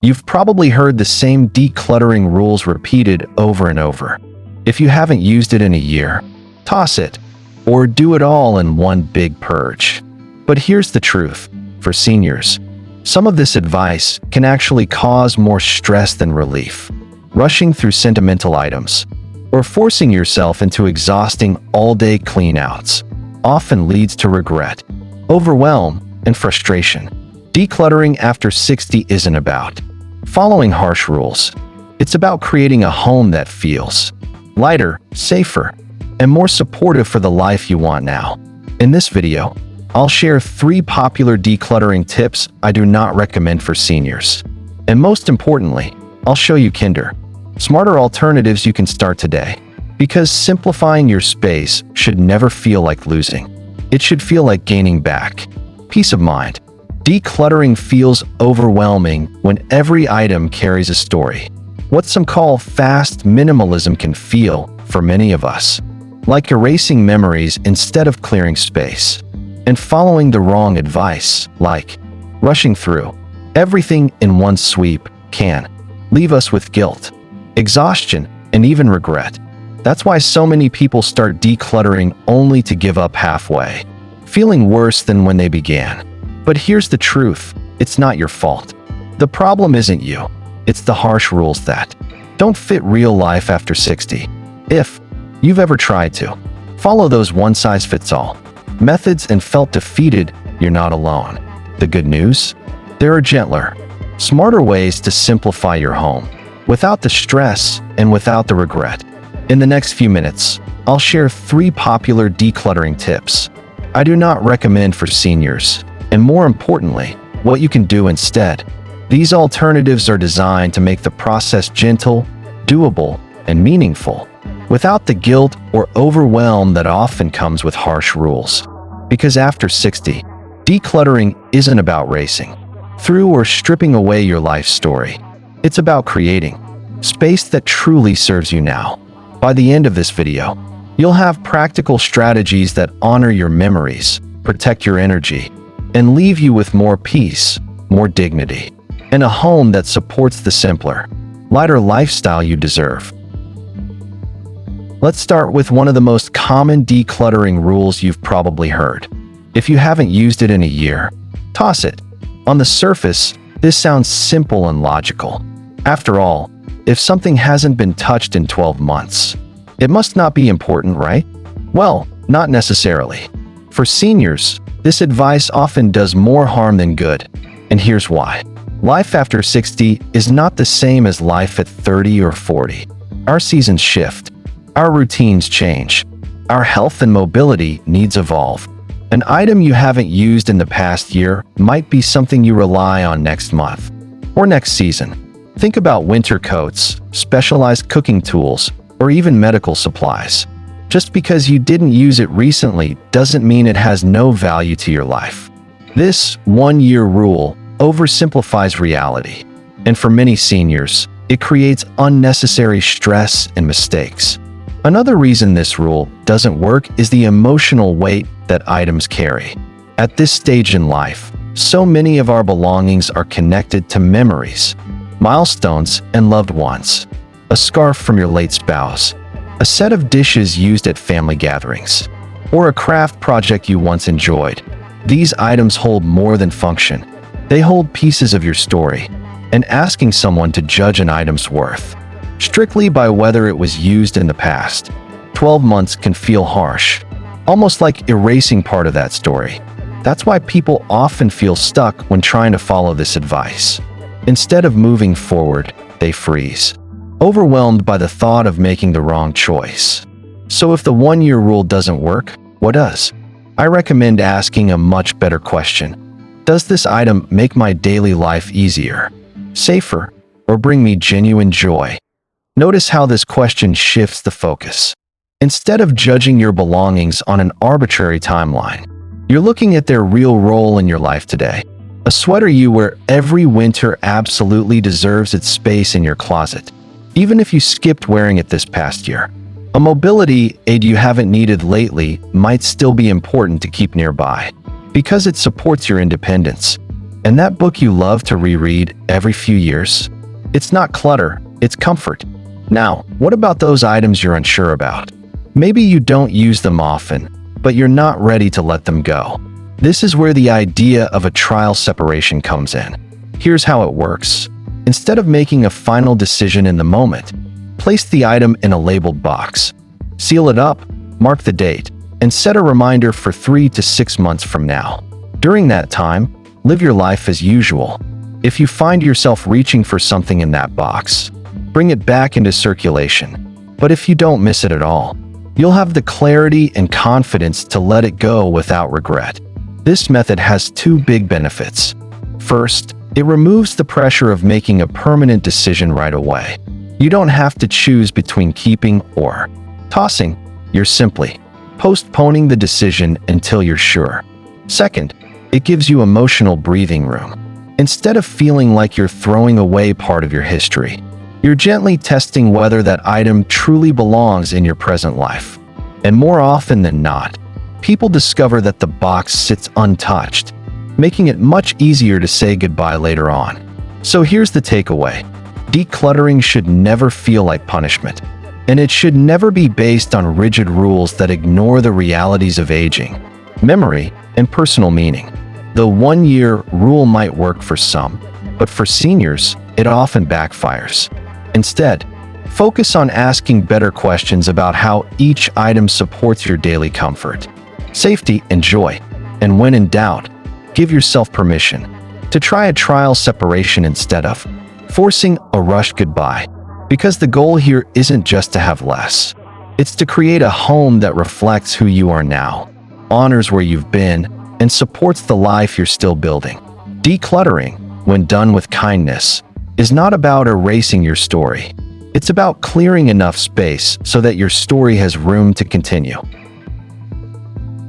You've probably heard the same decluttering rules repeated over and over. If you haven't used it in a year, toss it, or do it all in one big purge. But here's the truth. For seniors, some of this advice can actually cause more stress than relief. Rushing through sentimental items, or forcing yourself into exhausting all-day clean-outs, often leads to regret, overwhelm, and frustration. Decluttering after 60 isn't about following harsh rules. It's about creating a home that feels lighter, safer, and more supportive for the life you want now. In this video, I'll share 3 popular decluttering tips I do not recommend for seniors. And most importantly, I'll show you smarter alternatives you can start today. Because simplifying your space should never feel like losing. It should feel like gaining back peace of mind. Decluttering feels overwhelming when every item carries a story. What some call fast minimalism can feel, for many of us, like erasing memories instead of clearing space. And following the wrong advice, like rushing through everything in one sweep, can leave us with guilt, exhaustion, and even regret. That's why so many people start decluttering only to give up halfway, feeling worse than when they began. But here's the truth, it's not your fault. The problem isn't you, it's the harsh rules that don't fit real life after 60. If you've ever tried to follow those one-size-fits-all methods and felt defeated, you're not alone. The good news? There are gentler, smarter ways to simplify your home, without the stress and without the regret. In the next few minutes, I'll share 3 popular decluttering tips I do not recommend for seniors, and more importantly, what you can do instead. These alternatives are designed to make the process gentle, doable, and meaningful, without the guilt or overwhelm that often comes with harsh rules. Because after 60, decluttering isn't about racing through or stripping away your life story. It's about creating space that truly serves you now. By the end of this video, you'll have practical strategies that honor your memories, protect your energy, and leave you with more peace, more dignity, and a home that supports the simpler, lighter lifestyle you deserve. Let's start with one of the most common decluttering rules you've probably heard. If you haven't used it in a year, toss it. On the surface, this sounds simple and logical. After all, if something hasn't been touched in 12 months, it must not be important, right? Well, not necessarily. For seniors, this advice often does more harm than good, and here's why. Life after 60 is not the same as life at 30 or 40. Our seasons shift, our routines change, our health and mobility needs evolve. An item you haven't used in the past year might be something you rely on next month or next season. Think about winter coats, specialized cooking tools, or even medical supplies. Just because you didn't use it recently doesn't mean it has no value to your life. This one-year rule oversimplifies reality, and for many seniors, it creates unnecessary stress and mistakes. Another reason this rule doesn't work is the emotional weight that items carry. At this stage in life, so many of our belongings are connected to memories, milestones, and loved ones. A scarf from your late spouse, a set of dishes used at family gatherings, or a craft project you once enjoyed. These items hold more than function. They hold pieces of your story, and asking someone to judge an item's worth strictly by whether it was used in the past 12 months can feel harsh, almost like erasing part of that story. That's why people often feel stuck when trying to follow this advice. Instead of moving forward, they freeze, overwhelmed by the thought of making the wrong choice. So if the one-year rule doesn't work, what does? I recommend asking a much better question. Does this item make my daily life easier, safer, or bring me genuine joy? Notice how this question shifts the focus. Instead of judging your belongings on an arbitrary timeline, you're looking at their real role in your life today. A sweater you wear every winter absolutely deserves its space in your closet, even if you skipped wearing it this past year. A mobility aid you haven't needed lately might still be important to keep nearby, because it supports your independence. And that book you love to reread every few years? It's not clutter, it's comfort. Now, what about those items you're unsure about? Maybe you don't use them often, but you're not ready to let them go. This is where the idea of a trial separation comes in. Here's how it works. Instead of making a final decision in the moment, place the item in a labeled box. Seal it up, mark the date, and set a reminder for 3 to 6 months from now. During that time, live your life as usual. If you find yourself reaching for something in that box, bring it back into circulation. But if you don't miss it at all, you'll have the clarity and confidence to let it go without regret. This method has 2 big benefits. First, it removes the pressure of making a permanent decision right away. You don't have to choose between keeping or tossing. You're simply postponing the decision until you're sure. Second, it gives you emotional breathing room. Instead of feeling like you're throwing away part of your history, you're gently testing whether that item truly belongs in your present life. And more often than not, people discover that the box sits untouched, making it much easier to say goodbye later on. So here's the takeaway. Decluttering should never feel like punishment, and it should never be based on rigid rules that ignore the realities of aging, memory, and personal meaning. The 1-year rule might work for some, but for seniors, it often backfires. Instead, focus on asking better questions about how each item supports your daily comfort, safety, and joy. And when in doubt, give yourself permission to try a trial separation instead of forcing a rushed goodbye. Because the goal here isn't just to have less. It's to create a home that reflects who you are now, honors where you've been, and supports the life you're still building. Decluttering, when done with kindness, is not about erasing your story. It's about clearing enough space so that your story has room to continue.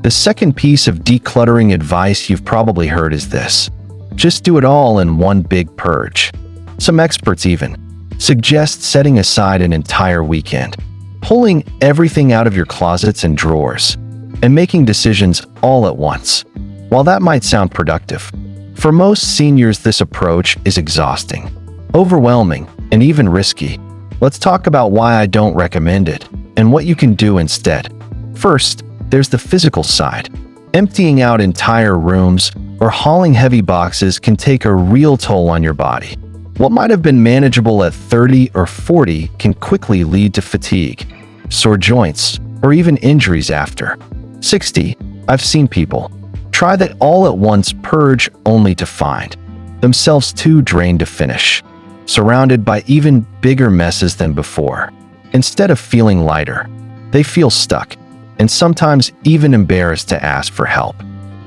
The second piece of decluttering advice you've probably heard is this: just do it all in one big purge. Some experts even suggest setting aside an entire weekend, pulling everything out of your closets and drawers, and making decisions all at once. While that might sound productive, for most seniors this approach is exhausting, overwhelming, and even risky. Let's talk about why I don't recommend it and what you can do instead. First, there's the physical side. Emptying out entire rooms or hauling heavy boxes can take a real toll on your body. What might have been manageable at 30 or 40 can quickly lead to fatigue, sore joints, or even injuries after 60. I've seen people try that all at once purge only to find themselves too drained to finish, surrounded by even bigger messes than before. Instead of feeling lighter, they feel stuck, and sometimes even embarrassed to ask for help.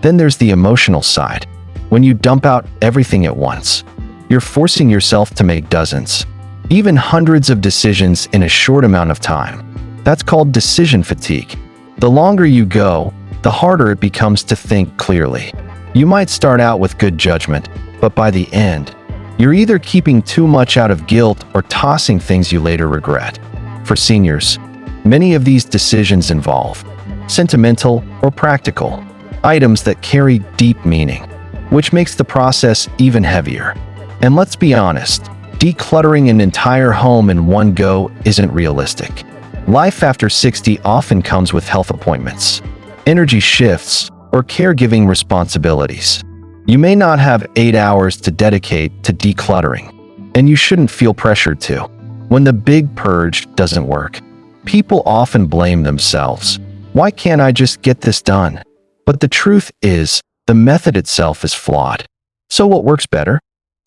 Then there's the emotional side. When you dump out everything at once, you're forcing yourself to make dozens, even hundreds of decisions in a short amount of time. That's called decision fatigue. The longer you go, the harder it becomes to think clearly. You might start out with good judgment, but by the end, you're either keeping too much out of guilt or tossing things you later regret. For seniors, many of these decisions involve sentimental or practical items that carry deep meaning, which makes the process even heavier. And let's be honest, decluttering an entire home in one go isn't realistic. Life after 60 often comes with health appointments, energy shifts, or caregiving responsibilities. You may not have 8 hours to dedicate to decluttering, and you shouldn't feel pressured to. When the big purge doesn't work, people often blame themselves. Why can't I just get this done? But the truth is, the method itself is flawed. So what works better?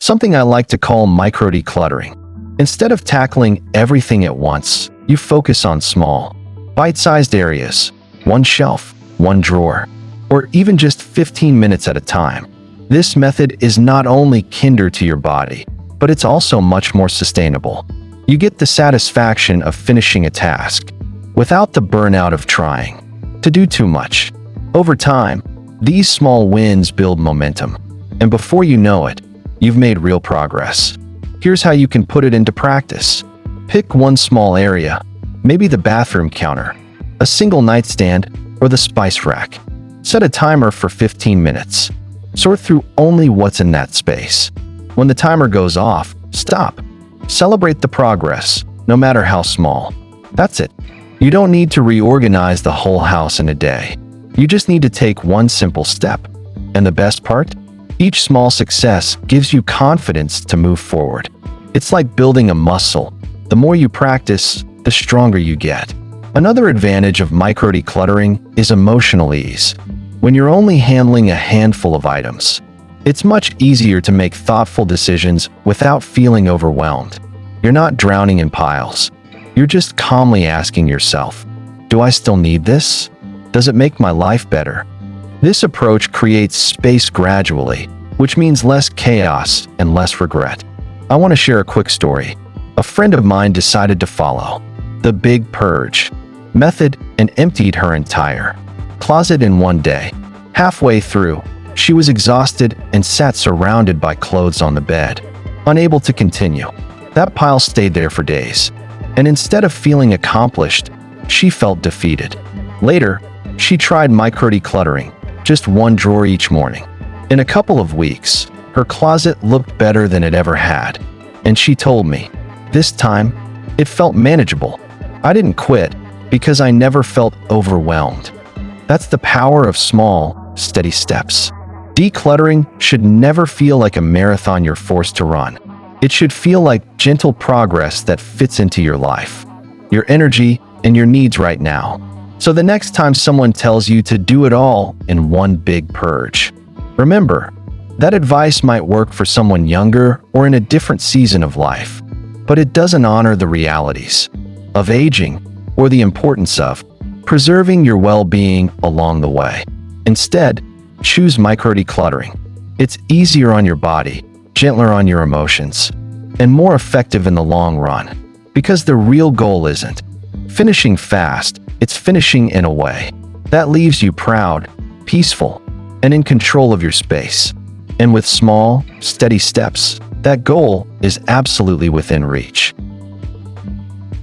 Something I like to call micro-decluttering. Instead of tackling everything at once, you focus on small, bite-sized areas, one shelf, one drawer, or even just 15 minutes at a time. This method is not only kinder to your body, but it's also much more sustainable. You get the satisfaction of finishing a task, without the burnout of trying to do too much. Over time, these small wins build momentum, and before you know it, you've made real progress. Here's how you can put it into practice. Pick one small area, maybe the bathroom counter, a single nightstand, or the spice rack. Set a timer for 15 minutes. Sort through only what's in that space. When the timer goes off, stop. Celebrate the progress, no matter how small. That's it. You don't need to reorganize the whole house in a day. You just need to take one simple step. And the best part? Each small success gives you confidence to move forward. It's like building a muscle. The more you practice, the stronger you get. Another advantage of micro-decluttering is emotional ease. When you're only handling a handful of items, it's much easier to make thoughtful decisions without feeling overwhelmed. You're not drowning in piles. You're just calmly asking yourself, do I still need this? Does it make my life better? This approach creates space gradually, which means less chaos and less regret. I want to share a quick story. A friend of mine decided to follow the Big Purge method and emptied her entire closet in one day. Halfway through, she was exhausted and sat surrounded by clothes on the bed, unable to continue. That pile stayed there for days, and instead of feeling accomplished, she felt defeated. Later, she tried micro-decluttering, just one drawer each morning. In a couple of weeks, her closet looked better than it ever had, and she told me, this time, it felt manageable. I didn't quit because I never felt overwhelmed. That's the power of small, steady steps. Decluttering should never feel like a marathon you're forced to run. It should feel like gentle progress that fits into your life, your energy, and your needs right now. So the next time someone tells you to do it all in one big purge, remember, that advice might work for someone younger or in a different season of life, but it doesn't honor the realities of aging or the importance of preserving your well-being along the way. Instead, choose micro-decluttering. It's easier on your body, gentler on your emotions, and more effective in the long run. Because the real goal isn't finishing fast, it's finishing in a way that leaves you proud, peaceful, and in control of your space. And with small, steady steps, that goal is absolutely within reach.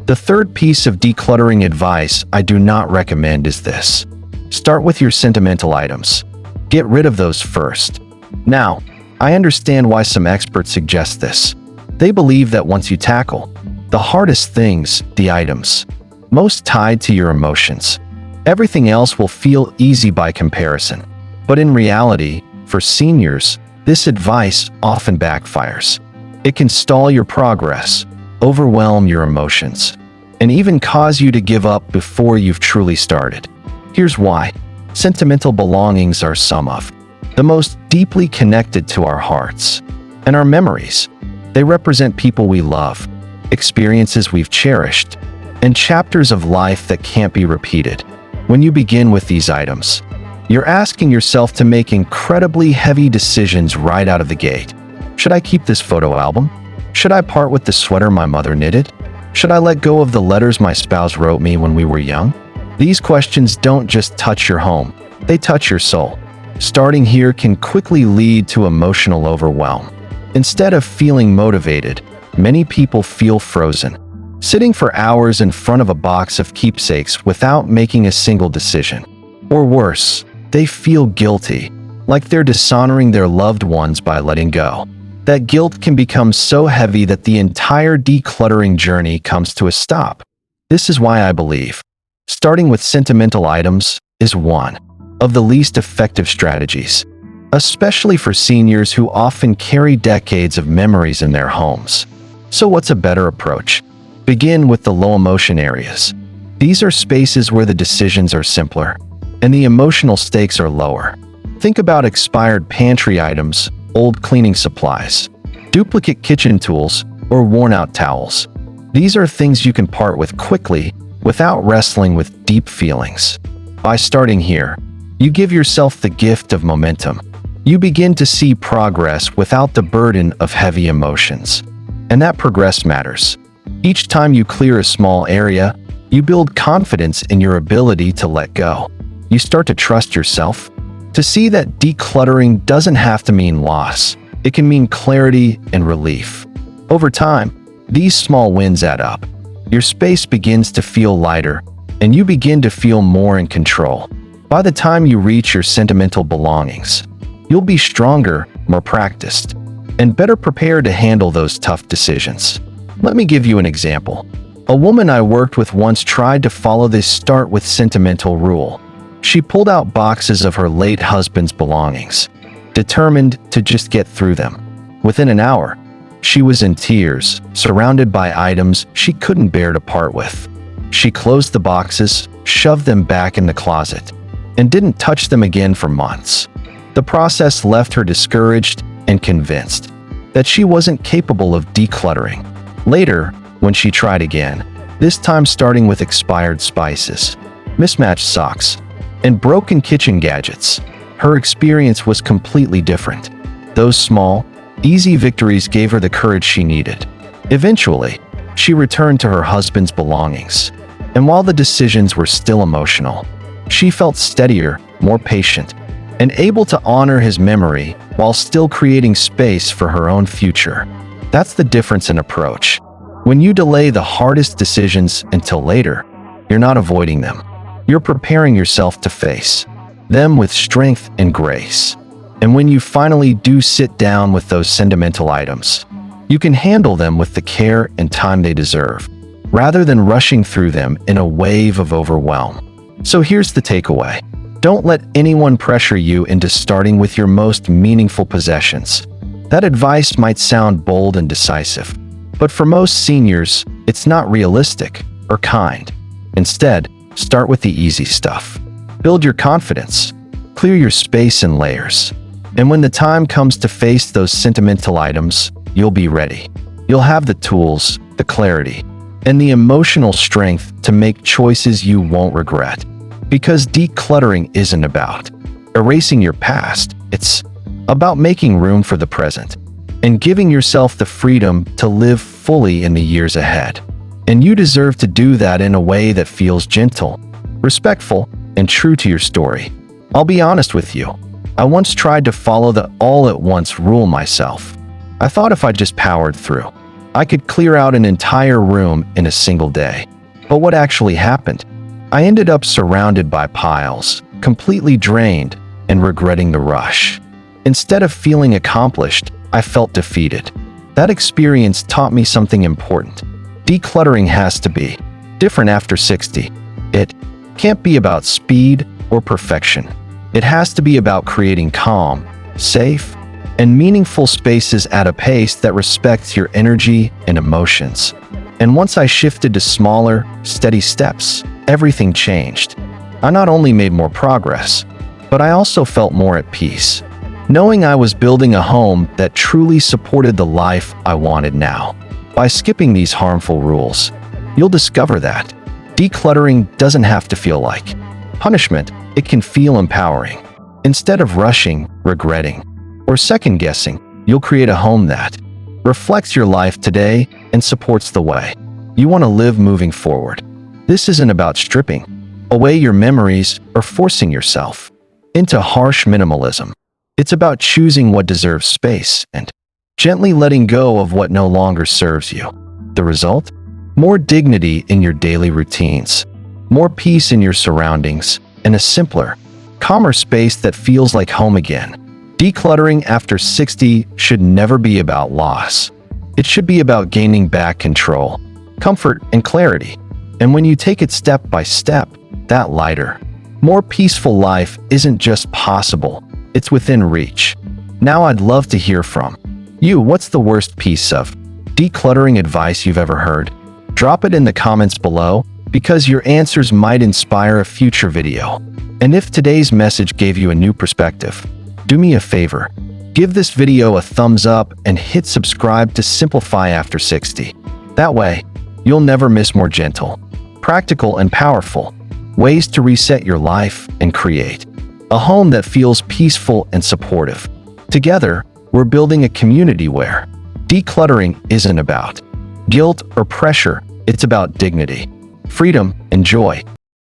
The third piece of decluttering advice I do not recommend is this. Start with your sentimental items. Get rid of those first. Now, I understand why some experts suggest this. They believe that once you tackle the hardest things, the items most tied to your emotions, everything else will feel easy by comparison. But in reality, for seniors, this advice often backfires. It can stall your progress, overwhelm your emotions, and even cause you to give up before you've truly started. Here's why. Sentimental belongings are some of the most deeply connected to our hearts and our memories. They represent people we love, experiences we've cherished, and chapters of life that can't be repeated. When you begin with these items, you're asking yourself to make incredibly heavy decisions right out of the gate. Should I keep this photo album? Should I part with the sweater my mother knitted? Should I let go of the letters my spouse wrote me when we were young? These questions don't just touch your home, they touch your soul. Starting here can quickly lead to emotional overwhelm. Instead of feeling motivated, many people feel frozen, sitting for hours in front of a box of keepsakes without making a single decision. Or worse, they feel guilty, like they're dishonoring their loved ones by letting go. That guilt can become so heavy that the entire decluttering journey comes to a stop. This is why I believe starting with sentimental items is one of the least effective strategies, especially for seniors who often carry decades of memories in their homes. So what's a better approach? Begin with the low emotion areas. These are spaces where the decisions are simpler and the emotional stakes are lower. Think about expired pantry items, old cleaning supplies, duplicate kitchen tools, or worn-out towels. These are things you can part with quickly without wrestling with deep feelings. By starting here, you give yourself the gift of momentum. You begin to see progress without the burden of heavy emotions. And that progress matters. Each time you clear a small area, you build confidence in your ability to let go. You start to trust yourself, to see that decluttering doesn't have to mean loss. It can mean clarity and relief. Over time, these small wins add up. Your space begins to feel lighter, and you begin to feel more in control. By the time you reach your sentimental belongings, you'll be stronger, more practiced, and better prepared to handle those tough decisions. Let me give you an example. A woman I worked with once tried to follow this start with sentimental rule. She pulled out boxes of her late husband's belongings, determined to just get through them. Within an hour, she was in tears, surrounded by items she couldn't bear to part with. She closed the boxes, shoved them back in the closet, and didn't touch them again for months. The process left her discouraged and convinced that she wasn't capable of decluttering. Later, when she tried again, this time starting with expired spices, mismatched socks, and broken kitchen gadgets, her experience was completely different. Those small, easy victories gave her the courage she needed. Eventually, she returned to her husband's belongings, and while the decisions were still emotional, she felt steadier, more patient, and able to honor his memory while still creating space for her own future. That's the difference in approach. When you delay the hardest decisions until later, you're not avoiding them. You're preparing yourself to face them with strength and grace. And when you finally do sit down with those sentimental items, you can handle them with the care and time they deserve, rather than rushing through them in a wave of overwhelm. So here's the takeaway. Don't let anyone pressure you into starting with your most meaningful possessions. That advice might sound bold and decisive, but for most seniors, it's not realistic or kind. Instead, start with the easy stuff. Build your confidence, clear your space in layers, and when the time comes to face those sentimental items, you'll be ready. You'll have the tools, the clarity, and the emotional strength to make choices you won't regret. Because decluttering isn't about erasing your past, it's about making room for the present and giving yourself the freedom to live fully in the years ahead. And you deserve to do that in a way that feels gentle, respectful, and true to your story. I'll be honest with you. I once tried to follow the all-at-once rule myself. I thought if I just powered through, I could clear out an entire room in a single day. But what actually happened? I ended up surrounded by piles, completely drained, and regretting the rush. Instead of feeling accomplished, I felt defeated. That experience taught me something important. Decluttering has to be different after 60. It can't be about speed or perfection. It has to be about creating calm, safe, and meaningful spaces at a pace that respects your energy and emotions. And once I shifted to smaller, steady steps, everything changed. I not only made more progress, but I also felt more at peace, knowing I was building a home that truly supported the life I wanted now. By skipping these harmful rules, you'll discover that decluttering doesn't have to feel like punishment. It can feel empowering. Instead of rushing, regretting, or second-guessing, you'll create a home that reflects your life today and supports the way you want to live moving forward. This isn't about stripping away your memories or forcing yourself into harsh minimalism. It's about choosing what deserves space and gently letting go of what no longer serves you. The result? More dignity in your daily routines, more peace in your surroundings, and a simpler, calmer space that feels like home again. Decluttering after 60 should never be about loss. It should be about gaining back control, comfort, and clarity. And when you take it step by step, that lighter, more peaceful life isn't just possible, it's within reach. Now I'd love to hear from you. What's the worst piece of decluttering advice you've ever heard? Drop it in the comments below, because your answers might inspire a future video. And if today's message gave you a new perspective, do me a favor. Give this video a thumbs up and hit subscribe to Simplify After 60. That way, you'll never miss more gentle, practical, and powerful ways to reset your life and create a home that feels peaceful and supportive. Together, we're building a community where decluttering isn't about guilt or pressure, it's about dignity, freedom, and joy.